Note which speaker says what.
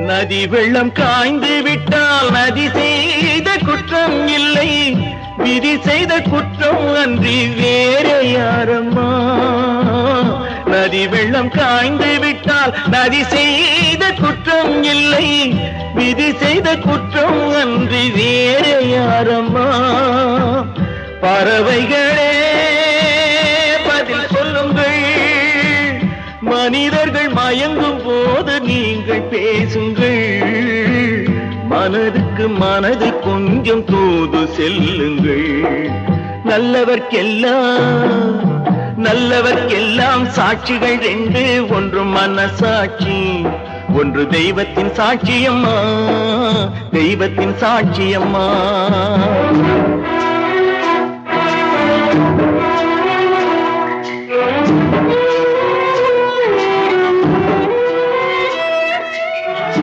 Speaker 1: நதி வெள்ளம் காய்ந்து விட்டால் நதி செய்த குற்றம் இல்லை, விதி செய்த குற்றம் அன்றி வேறு யாரம்மா. நதி வெள்ளம் காய்ந்து விட்டால் நதி செய்த குற்றம் இல்லை, விதி செய்த குற்றம் அன்றி வேறு யாரம்மா. பறவைகளே பதில் சொல்லுங்கள், மனிதர்கள் மயங்கும் போது நீங்கள் பேசுங்கள். மனதுக்கு மனது கொஞ்சம் தூது செல்லுங்கள். நல்லவர்க்கெல்லாம் சாட்சிகள் ரெண்டு, ஒன்று மனசாட்சி, ஒன்று தெய்வத்தின் சாட்சியம்மா, தெய்வத்தின் சாட்சியம்மா.